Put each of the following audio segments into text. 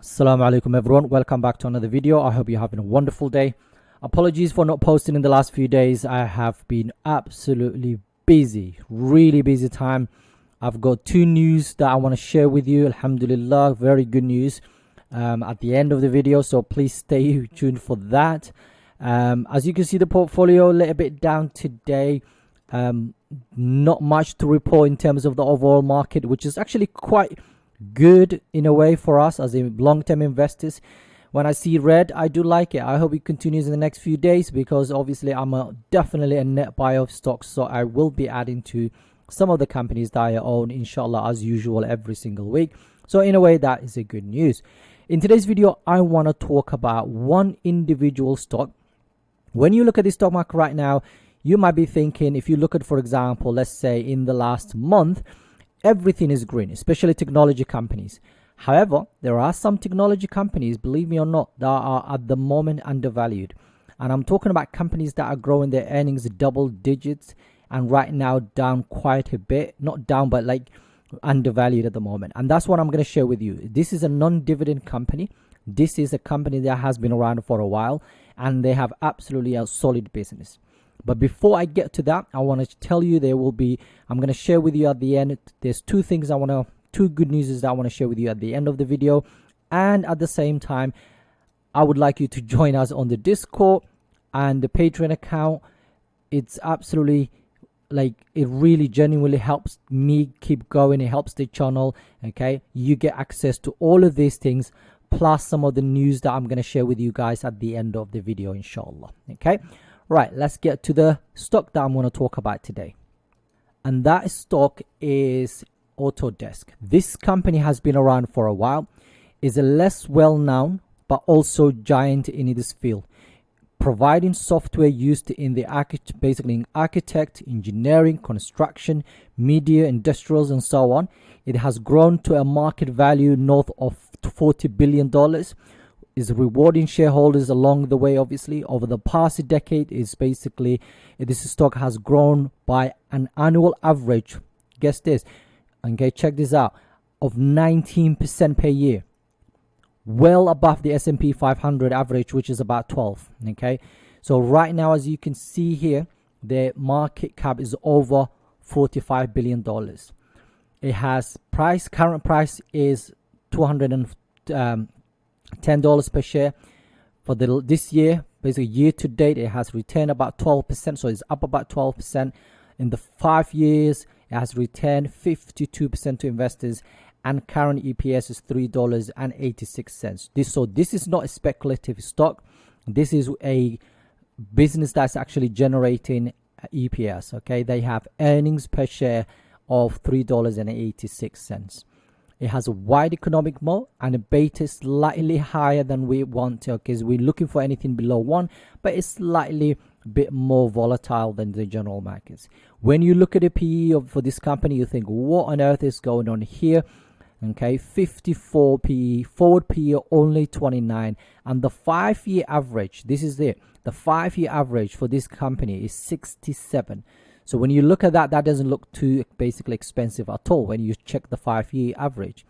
Assalamu Alaikum everyone, welcome back to another video. I hope you're having a wonderful day. Apologies for not posting in the last few days. I have been absolutely busy, really busy time. I've got two news that I want to share with you. Alhamdulillah, very good news at the end of the video, so please stay tuned for that. As you can see, the portfolio a little bit down today. Not much to report in terms of the overall market, which is actually quite good in a way for us as a long-term investors. When I see red, I do like it. I hope it continues in the next few days, because obviously I'm definitely a net buyer of stocks, so I will be adding to some of the companies that I own, inshallah, as usual, every single week. So in a way, that is a good news. In today's video, I want to talk about one individual stock. When you look at the stock market right now, you might be thinking, if you look at, for example, let's say in the last month, everything is green, especially technology companies. However, there are some technology companies, believe me or not, that are at the moment undervalued. And I'm talking about companies that are growing their earnings double digits and right now down quite a bit. Not down, but like undervalued at the moment. And that's what I'm going to share with you. This is a non-dividend company. This is a company that has been around for a while and they have absolutely a solid business. But before I get to that, I want to tell you I'm going to share with you at the end. There's two good news that I want to share with you at the end of the video. And at the same time, I would like you to join us on the Discord and the Patreon account. It's absolutely it really genuinely helps me keep going. It helps the channel. Okay. You get access to all of these things, plus some of the news that I'm going to share with you guys at the end of the video, inshallah. Okay. Right, let's get to the stock that I'm going to talk about today. And that stock is Autodesk. This company has been around for a while, is a less well-known but also giant in this field, providing software used in the basically in architect, engineering, construction, media, industrials, and so on. It has grown to a market value north of $40 billion. Is rewarding shareholders along the way. Obviously, over the past decade, this stock has grown by an annual average, guess this, okay, check this out, of 19% per year, well above the S&P 500 average, which is about 12. Okay, so right now, as you can see here, the market cap is over $45 billion. It has current price is $210 per share. For this year, basically year to date, it has returned about 12%, so it's up about 12%. In the 5 years, it has returned 52% to investors, and current EPS is $3.86. This is not a speculative stock. This is a business that's actually generating EPS. Okay, they have earnings per share of $3.86. It has a wide economic moat and a beta slightly higher than we want to, because we're looking for anything below 1, but it's slightly a bit more volatile than the general markets. When you look at the PE for this company, you think, what on earth is going on here? Okay, 54 PE, forward PE only 29, and the 5-year average, this is it, the 5-year average for this company is 67. So when you look at that, that doesn't look too basically expensive at all when you check the 5-year average.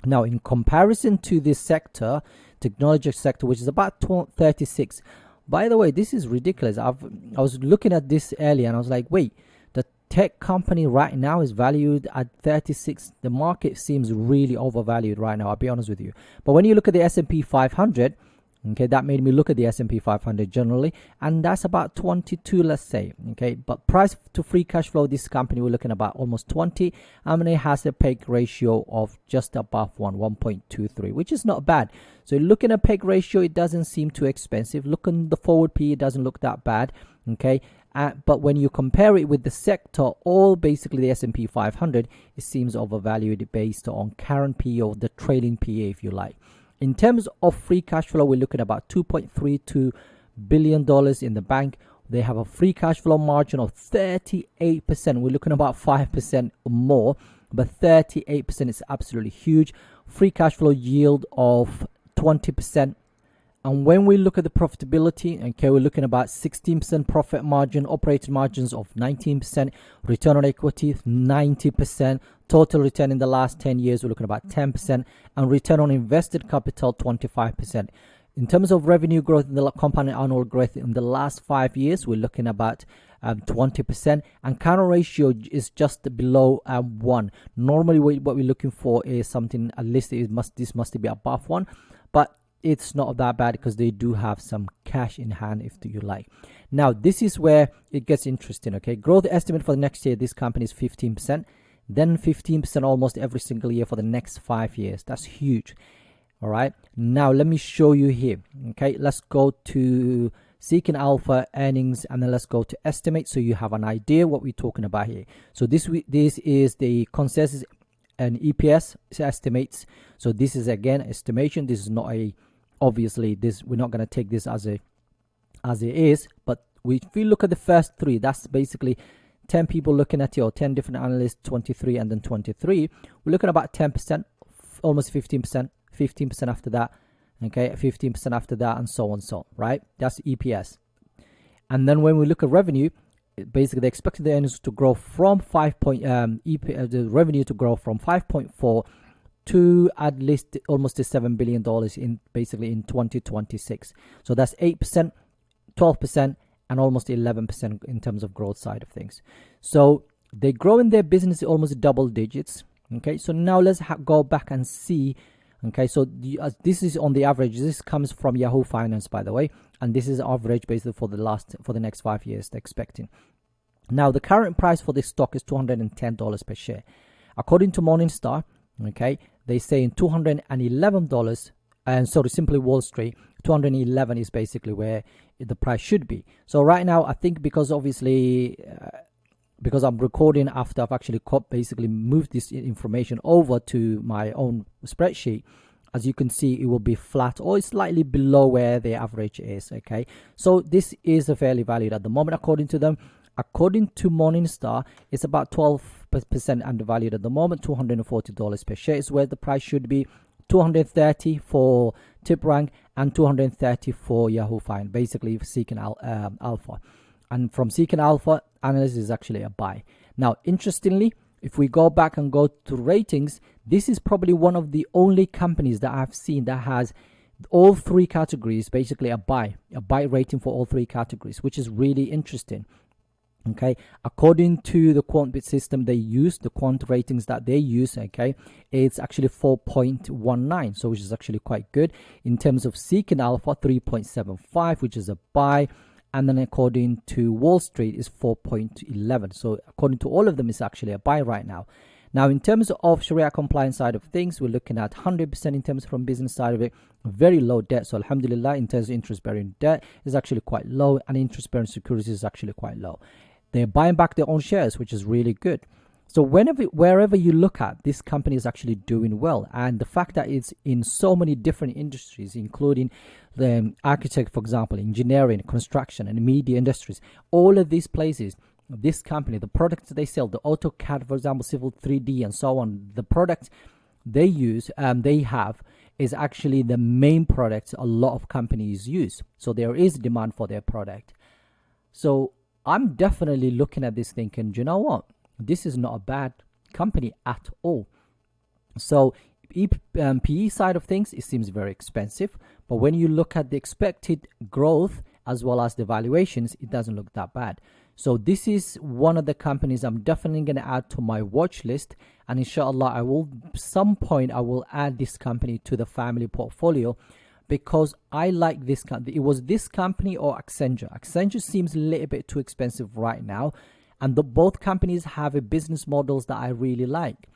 Now, in comparison to this sector, technology sector, which is about 36. By the way, this is ridiculous. I was looking at this earlier and I was like, wait, the tech company right now is valued at 36. The market seems really overvalued right now, I'll be honest with you. But when you look at the S&P 500, okay, that made me look at the S&P 500 generally, and that's about 22, let's say. Okay, but price to free cash flow, this company, we're looking about almost 20, and it has a PEG ratio of just above 1.23, which is not bad. So looking at PEG ratio, it doesn't seem too expensive. Looking the forward PE, it doesn't look that bad. Okay, but when you compare it with the sector, all basically the S&P 500, it seems overvalued based on current PE or the trailing PE, if you like. In terms of free cash flow, we're looking at about $2.32 billion in the bank. They have a free cash flow margin of 38%. We're looking at about 5% more, but 38% is absolutely huge. Free cash flow yield of 20%. And when we look at the profitability, okay, we're looking at about 16% profit margin, operating margins of 19%, return on equity 90%, Total return in the last 10 years, we're looking at about 10%, and return on invested capital, 25%. In terms of revenue growth, in the compounded annual growth in the last 5 years, we're looking about 20%, and counter ratio is just below 1. Normally, what we're looking for is something, at least this must be above 1, but it's not that bad because they do have some cash in hand, if you like. Now, this is where it gets interesting. Okay, growth estimate for the next year, this company is 15%, then 15% almost every single year for the next 5 years. That's huge. All right, now let me show you here. Okay, let's go to Seeking Alpha earnings, and then let's go to estimate, so you have an idea what we're talking about here. So this is the consensus and EPS estimates. So this is again estimation. This is not a, obviously this, we're not going to take this as it is, but if we look at the first 3, that's basically 10 people looking at it, or 10 different analysts, 23 and then 23. We're looking at about 10%, almost 15%, 15% after that. Okay, 15% after that, and so on, right? That's EPS. And then when we look at revenue, basically they expected the earnings to grow from the revenue to grow from 5.4 to at least almost $7 billion in 2026. So that's 8%, 12%, and almost 11% in terms of growth side of things. So they grow in their business almost double digits. Okay, so now let's go back and see. Okay, so this is on the average. This comes from Yahoo Finance, by the way, and this is average basically for the next 5 years they're expecting. Now, the current price for this stock is $210 per share. According to Morningstar, okay, they say in $211, and so simply Wall Street, 211 is basically where the price should be. So right now, I think because obviously because I'm recording after I've actually basically moved this information over to my own spreadsheet, as you can see, it will be flat or slightly below where the average is. Okay, so this is a fairly valued at the moment according to them. According to Morningstar, it's about 12% undervalued at the moment. $240 per share is where the price should be. $230 for TipRank and $230 for Yahoo Finance, basically Seeking Alpha. And from Seeking Alpha, analysis is actually a buy. Now, interestingly, if we go back and go to ratings, this is probably one of the only companies that I've seen that has all 3 categories, basically a buy rating for all 3 categories, which is really interesting. Okay, according to the quant bit system they use, the quant ratings that they use, okay, it's actually 4.19, so which is actually quite good. In terms of Seeking Alpha, 3.75, which is a buy. And then according to Wall Street is 4.11. So according to all of them, it's actually a buy right now. Now, in terms of Sharia compliance side of things, we're looking at 100% in terms from business side of it. Very low debt. So alhamdulillah, in terms of interest-bearing debt is actually quite low, and interest-bearing securities is actually quite low. They're buying back their own shares, which is really good. So wherever you look at, this company is actually doing well. And the fact that it's in so many different industries, including the architect, for example, engineering, construction, and media industries, all of these places, this company, the products they sell, the AutoCAD, for example, Civil 3D, and so on, the products they use, they have, is actually the main product a lot of companies use. So there is demand for their product. So I'm definitely looking at this thinking, do you know what? This is not a bad company at all. So PE side of things, it seems very expensive, but when you look at the expected growth as well as the valuations, it doesn't look that bad. So this is one of the companies I'm definitely going to add to my watch list, and inshallah I will some point I will add this company to the family portfolio, because I like this company. It was this company or Accenture. Accenture seems a little bit too expensive right now, and both companies have a business models that I really like.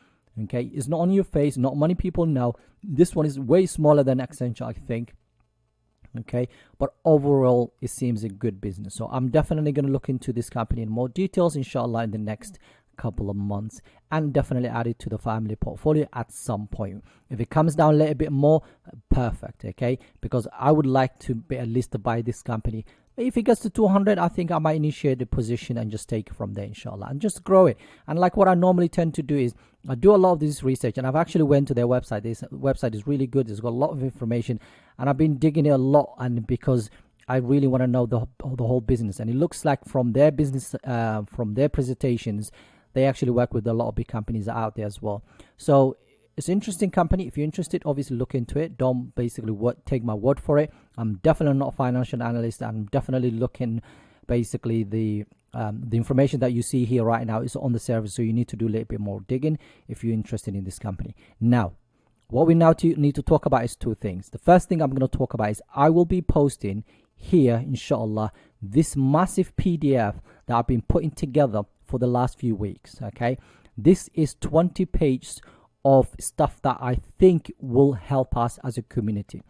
Okay, it's not on your face, not many people know. This one is way smaller than Accenture, I think. Okay, but overall it seems a good business. So I'm definitely going to look into this company in more details, inshallah, in the next couple of months, and definitely add it to the family portfolio at some point. If it comes down a little bit more, perfect. Okay, because I would like to be at least to buy this company. If it gets to 200, I think I might initiate the position and just take it from there, inshallah, and just grow it. And like what I normally tend to do is I do a lot of this research, and I've actually went to their website. This website is really good. It's got a lot of information, and I've been digging it a lot, and because I really want to know the whole business. And it looks like from their business, from their presentations, They actually work with a lot of big companies out there as well. So it's an interesting company. If you're interested, obviously look into it. Don't basically take my word for it. I'm definitely not a financial analyst. I'm definitely looking, basically the information that you see here right now is on the service, so you need to do a little bit more digging if you're interested in this company. Now, what we now need to talk about is two things. The first thing I'm going to talk about is I will be posting here, inshallah, this massive PDF that I've been putting together for the last few weeks. Okay, this is 20 pages of stuff that I think will help us as a community.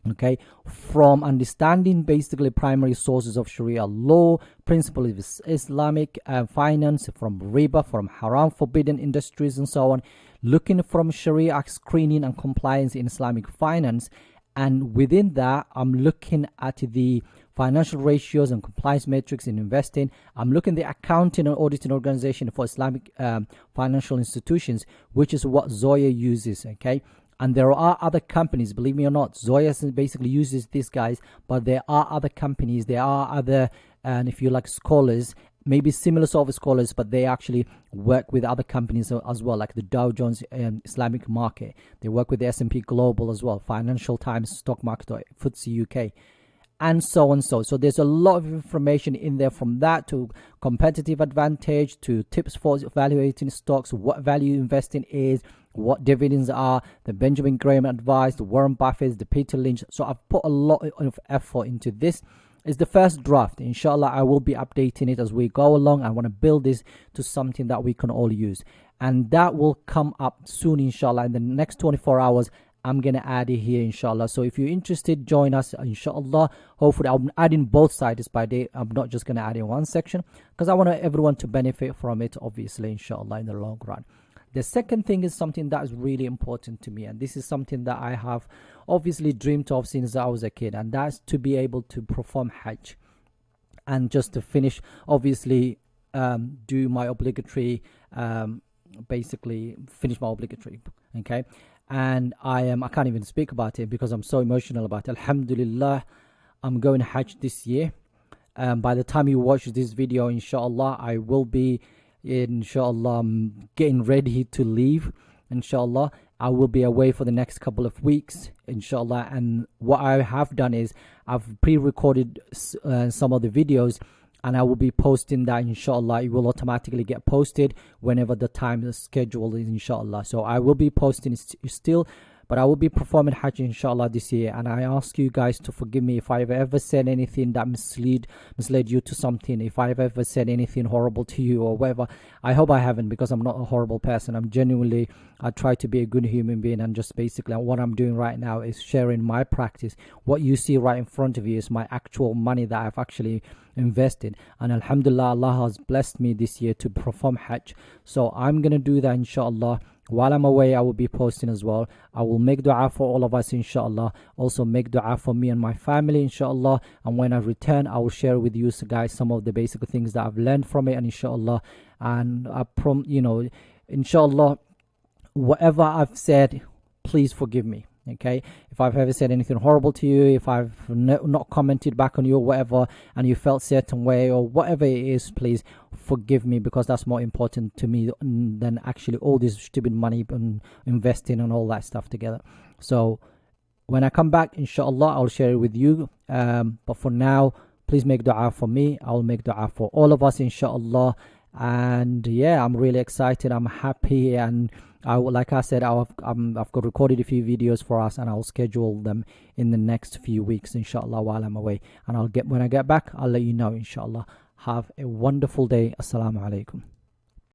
Okay, from understanding basically primary sources of Sharia law, principles of Islamic finance, from riba, from haram, forbidden industries, and so on, looking from Sharia screening and compliance in Islamic finance. And within that, I'm looking at the financial ratios and compliance metrics in investing. I'm looking at the accounting and auditing organization for Islamic financial institutions, which is what Zoya uses. Okay, and there are other companies, believe me or not. Zoya basically uses these guys, but there are other companies, there are other, and if you like, scholars, maybe similar sort of scholars, but they actually work with other companies as well, like the Dow Jones Islamic Market. They work with the S&P Global as well, Financial Times, Stock Market, FTSE UK, and so on. So there's a lot of information in there, from that to competitive advantage, to tips for evaluating stocks, what value investing is, what dividends are, the Benjamin Graham advice, the Warren Buffett, the Peter Lynch. So I've put a lot of effort into this. It's the first draft. Inshallah, I will be updating it as we go along. I want to build this to something that we can all use, and that will come up soon, inshallah. In the next 24 hours, I'm going to add it here, inshallah. So if you're interested, join us, inshallah. Hopefully, I'm adding both sides by day. I'm not just going to add in one section, because I want everyone to benefit from it, obviously, inshallah, in the long run. The second thing is something that is really important to me, and this is something that I have obviously dreamed of since I was a kid, and that's to be able to perform Hajj, and just to finish, obviously, do my obligatory, basically finish my obligatory. Okay, and I can't even speak about it because I'm so emotional about it. Alhamdulillah, I'm going Hajj this year. By the time you watch this video, inshallah, I will be, inshallah, I'm getting ready to leave. Inshallah, I will be away for the next couple of weeks, inshallah. And what I have done is I've pre-recorded some of the videos, and I will be posting that, inshallah. It will automatically get posted whenever the time schedule is, inshallah. So I will be posting still, but I will be performing Hajj, inshallah, this year. And I ask you guys to forgive me if I've ever said anything that misled you to something, if I've ever said anything horrible to you or whatever. I hope I haven't, because I'm not a horrible person. I'm genuinely, I try to be a good human being, and just basically what I'm doing right now is sharing my practice. What you see right in front of you is my actual money that I've actually invested, and alhamdulillah, Allah has blessed me this year to perform Hajj. So I'm gonna do that, inshallah. While I'm away, I will be posting as well. I will make dua for all of us, inshallah. Also make dua for me and my family, inshallah. And when I return, I will share with you guys some of the basic things that I've learned from it, and inshallah, and inshallah, whatever I've said, please forgive me. Okay, if I've ever said anything horrible to you, if I've not commented back on you or whatever, and you felt certain way or whatever it is, please forgive me, because that's more important to me than actually all this stupid money and investing and all that stuff together. So when I come back, inshallah, I'll share it with you. But for now, please make dua for me. I'll make dua for all of us, inshallah. And yeah, I'm really excited. I'm happy, and like I said, I've got recorded a few videos for us, and I'll schedule them in the next few weeks, inshallah, while I'm away. And when I get back, I'll let you know, inshallah. Have a wonderful day. Assalamu Alaikum.